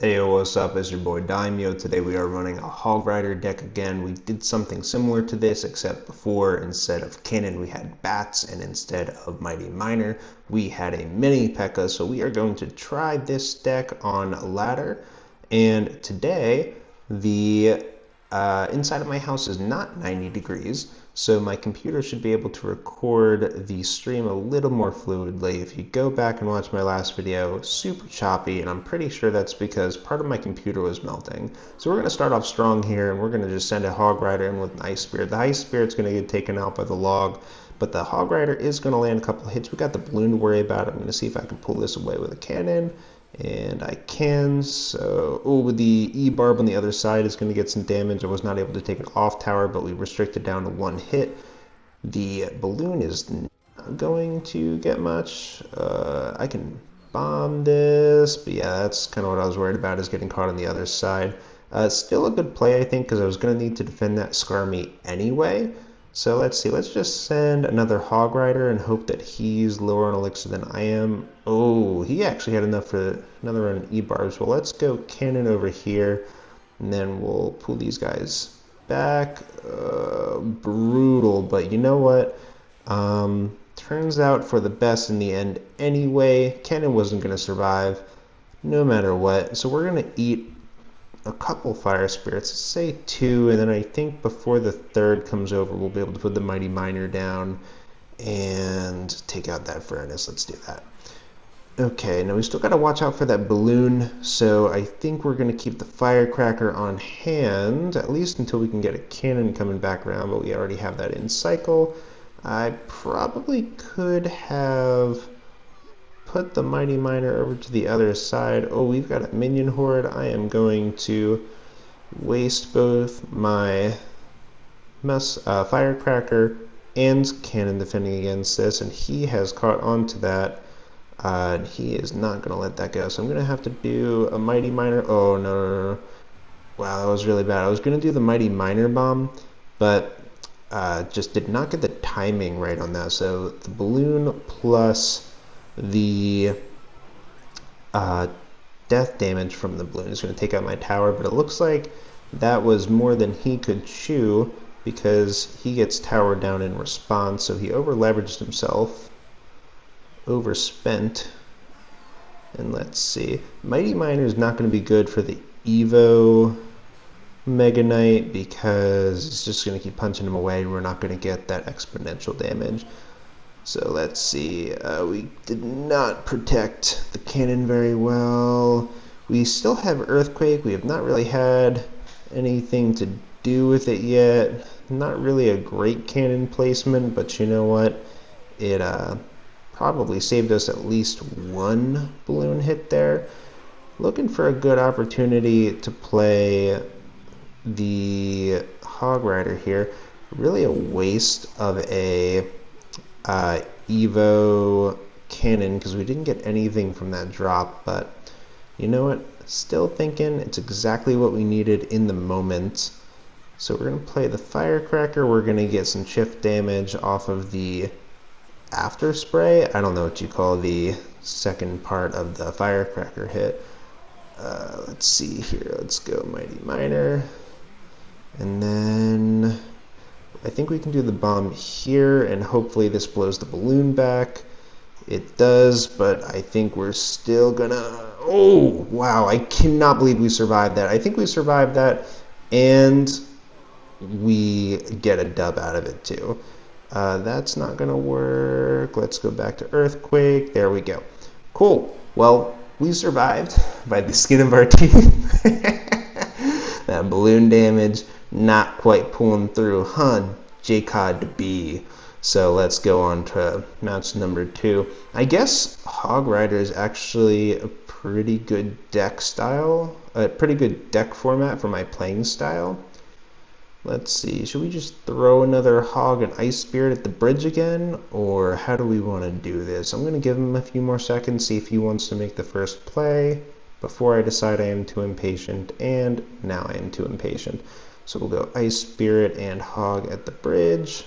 Hey, what's up? It's your boy Daimyo. Today we are running a Hog Rider deck again. We did something similar to this, except before, instead of cannon, we had bats, and instead of Mighty Miner, we had a mini P.E.K.K.A. So we are going to try this deck on ladder. And today, the inside of my house is not 90 degrees, so my computer should be able to record the stream a little more fluidly. If you go back and watch my last video, super choppy, and I'm pretty sure that's because part of my computer was melting. So we're going to start off strong here, and we're going to just send a Hog Rider in with an Ice Spirit. The Ice Spirit's going to get taken out by the log, but the Hog Rider is going to land a couple of hits. We got the balloon to worry about. I'm going to see if I can pull this away with a cannon. And I can, so, oh, the E-barb on the other side is going to get some damage. I was not able to take it off tower, but we restricted down to one hit. The balloon is not going to get much. I can bomb this, but yeah, that's kind of what I was worried about, is getting caught on the other side. Still a good play, I think, because I was going to need to defend that Skarmy anyway. So let's see, let's just send another Hog Rider and hope that he's lower on elixir than I am. Oh, he actually had enough for another run of E-barbs. Well, let's go cannon over here, and then we'll pull these guys back. Brutal, but you know what? Turns out for the best in the end anyway. Cannon wasn't going to survive no matter what, so we're going to eat a couple fire spirits, say two, and then I think before the third comes over, we'll be able to put the Mighty Miner down and take out that furnace. Let's do that. Okay, now we still got to watch out for that balloon, so I think we're going to keep the Firecracker on hand, at least until we can get a cannon coming back around, but we already have that in cycle. I probably could have put the Mighty Miner over to the other side. Oh, we've got a minion horde. I am going to waste both my Firecracker and cannon defending against this, and he has caught on to that. And he is not going to let that go, so I'm going to have to do a Mighty Miner. Oh, no. Wow, that was really bad. I was going to do the Mighty Miner bomb, but just did not get the timing right on that. So the balloon plus the death damage from the balloon is going to take out my tower, but it looks like that was more than he could chew because he gets towered down in response, so he over leveraged himself, overspent. And let's see, Mighty Miner is not going to be good for the Evo Mega Knight because it's just going to keep punching him away and we're not going to get that exponential damage. So let's see, we did not protect the cannon very well. We still have Earthquake. We have not really had anything to do with it yet. Not really a great cannon placement, but you know what? It probably saved us at least one balloon hit there. Looking for a good opportunity to play the Hog Rider here. Really a waste of a Evo cannon because we didn't get anything from that drop, but you know what, still thinking it's exactly what we needed in the moment. So we're going to play the Firecracker. We're going to get some shift damage off of the after spray. I don't know what you call the second part of the Firecracker hit. Let's see here, let's go Mighty Miner, and then I think we can do the bomb here, and hopefully this blows the balloon back. It does, but I think we're still gonna... Oh, wow, I cannot believe we survived that. I think we survived that, and we get a dub out of it too. That's not gonna work. Let's go back to Earthquake. There we go. Cool. Well, we survived by the skin of our teeth. That balloon damage not quite pulling through, huh? JCOD B. So let's go on to match number 2. I guess Hog Rider is actually a pretty good deck style, a pretty good deck format for my playing style. Let's see, should we just throw another Hog and Ice Spirit at the bridge again, or how do we want to do this? I'm going to give him a few more seconds, see if he wants to make the first play before I decide I am too impatient, and now I am too impatient. So we'll go Ice Spirit and Hog at the bridge.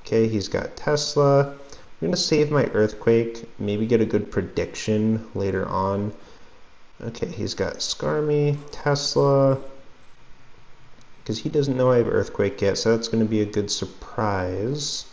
Okay, he's got Tesla. I'm going to save my Earthquake, maybe get a good prediction later on. Okay, he's got Skarmy, Tesla, because he doesn't know I have Earthquake yet, so that's going to be a good surprise.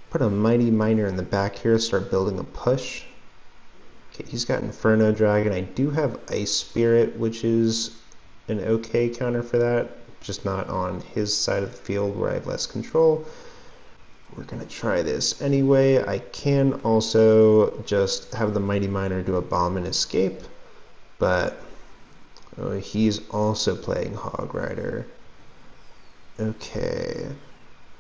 Put a Mighty Miner in the back here, start building a push. Okay, he's got Inferno Dragon. I do have Ice Spirit, which is an okay counter for that, just not on his side of the field where I have less control. We're going to try this anyway. I can also just have the Mighty Miner do a bomb and escape, but he's also playing Hog Rider. Okay,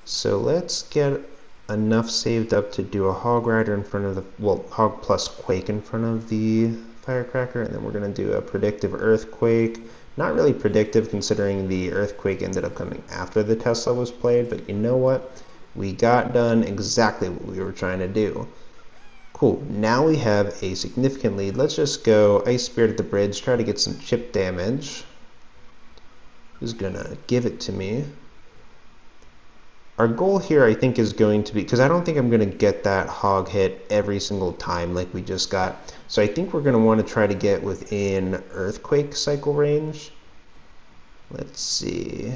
so let's get enough saved up to do a Hog Rider in front of the, well, Hog plus Quake in front of the Firecracker, and then we're going to do a predictive Earthquake. Not really predictive considering the Earthquake ended up coming after the Tesla was played, but you know what? We got done exactly what we were trying to do. Cool, now we have a significant lead. Let's just go Ice Spirit at the bridge, try to get some chip damage. Who's gonna give it to me? Our goal here, I think, is going to be, because I don't think I'm going to get that hog hit every single time like we just got. So I think we're going to want to try to get within Earthquake cycle range. Let's see.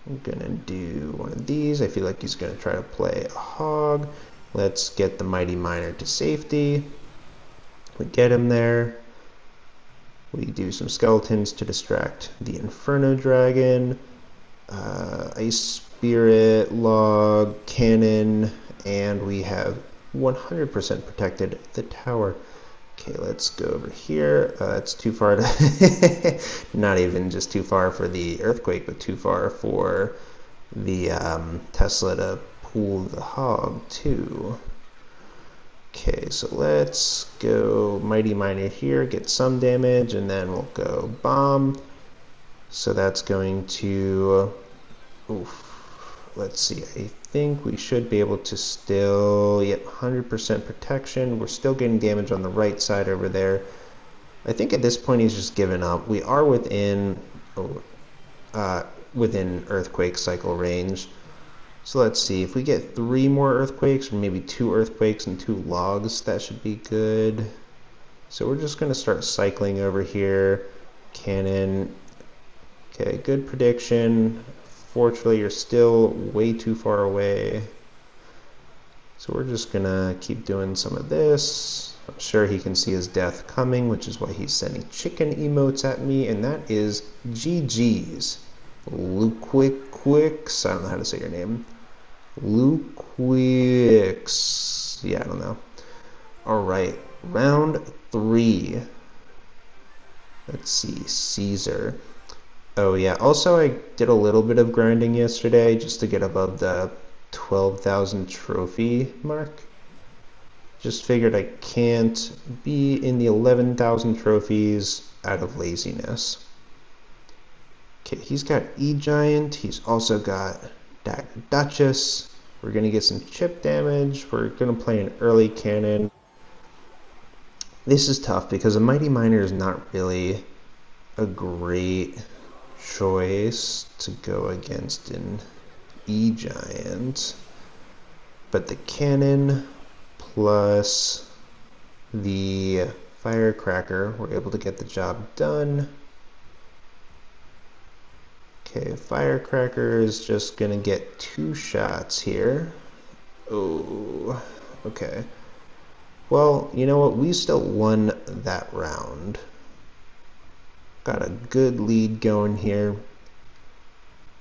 I'm going to do one of these. I feel like he's going to try to play a hog. Let's get the Mighty Miner to safety. We get him there. We do some skeletons to distract the Inferno Dragon. Ice Spirit, Log, Cannon, and we have 100% protected the tower. Okay, let's go over here. It's too far to, not even just too far for the Earthquake, but too far for the Tesla to pull the hog too. Okay, so let's go Mighty Miner here, get some damage, and then we'll go Bomb. So that's going to, oof, let's see, I think we should be able to still, yep, 100% protection. We're still getting damage on the right side over there. I think at this point he's just given up. We are within Earthquake cycle range. So let's see, if we get 3 more Earthquakes, or maybe 2 Earthquakes and 2 Logs, that should be good. So we're just going to start cycling over here. Cannon. Okay, good prediction. Fortunately, you're still way too far away. So we're just gonna keep doing some of this. I'm sure he can see his death coming, which is why he's sending chicken emotes at me, and that is GG's. Luquix, I don't know how to say your name. Luquix. Yeah, I don't know. Alright, round 3. Let's see, Caesar. Oh yeah, also I did a little bit of grinding yesterday just to get above the 12,000 trophy mark. Just figured I can't be in the 11,000 trophies out of laziness. Okay, he's got E-Giant, he's also got Dagger Duchess. We're gonna get some chip damage, we're gonna play an early cannon. This is tough because a Mighty Miner is not really a great choice to go against an E-Giant, but the cannon plus the Firecracker were able to get the job done. Okay, Firecracker is just gonna get 2 shots here. Oh, okay. Well, you know what, we still won that round. Got a good lead going here.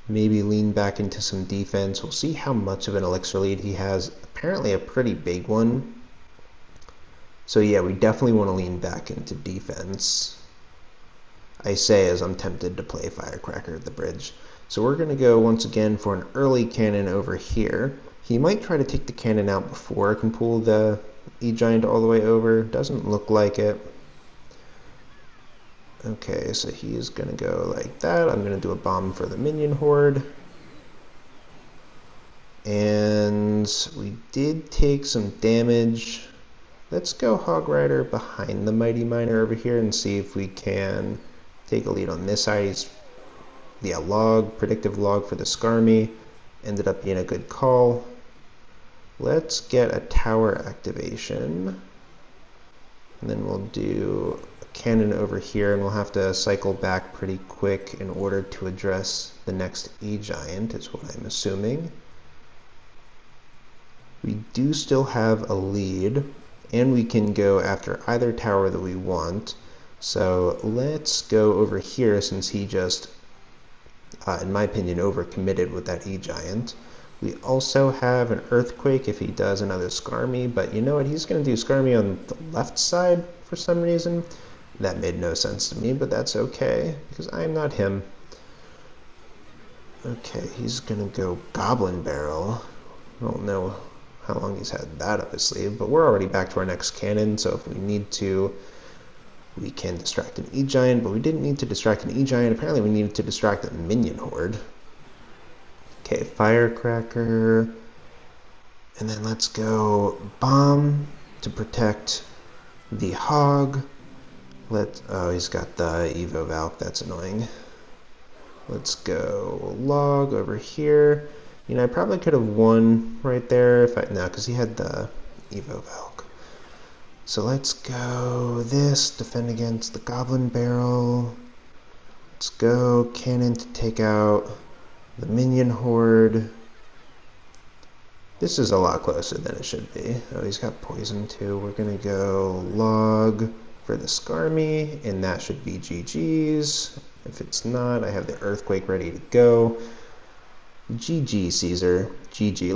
Maybe lean back into some defense. We'll see how much of an elixir lead he has. Apparently a pretty big one. So yeah, we definitely want to lean back into defense. I say as I'm tempted to play Firecracker at the bridge. So we're going to go once again for an early cannon over here. He might try to take the cannon out before I can pull the E-Giant all the way over. Doesn't look like it. Okay, so he's gonna go like that. I'm gonna do a bomb for the minion horde. And we did take some damage. Let's go Hog Rider behind the Mighty Miner over here and see if we can take a lead on this side. Yeah, log, predictive log for the Skarmy. Ended up being a good call. Let's get a tower activation. And then we'll do a cannon over here, and we'll have to cycle back pretty quick in order to address the next E-Giant, is what I'm assuming. We do still have a lead, and we can go after either tower that we want. So let's go over here, since he just, in my opinion, overcommitted with that E-Giant. We also have an Earthquake if he does another Skarmy, but you know what? He's going to do Skarmy on the left side for some reason. That made no sense to me, but that's okay, because I'm not him. Okay, he's going to go Goblin Barrel. I don't know how long he's had that up his sleeve, but we're already back to our next cannon, so if we need to, we can distract an E-Giant, but we didn't need to distract an E-Giant. Apparently we needed to distract a minion horde. Okay, Firecracker, and then let's go Bomb to protect the Hog. Oh, he's got the Evo Valk, that's annoying. Let's go Log over here. You know, I probably could have won right there if no, because he had the Evo Valk. So let's go this, defend against the Goblin Barrel. Let's go Cannon to take out the Minion Horde. This is a lot closer than it should be. Oh, he's got poison too. We're gonna go Log for the Skarmy, and that should be GG's. If it's not, I have the Earthquake ready to go. GG, Caesar. GG.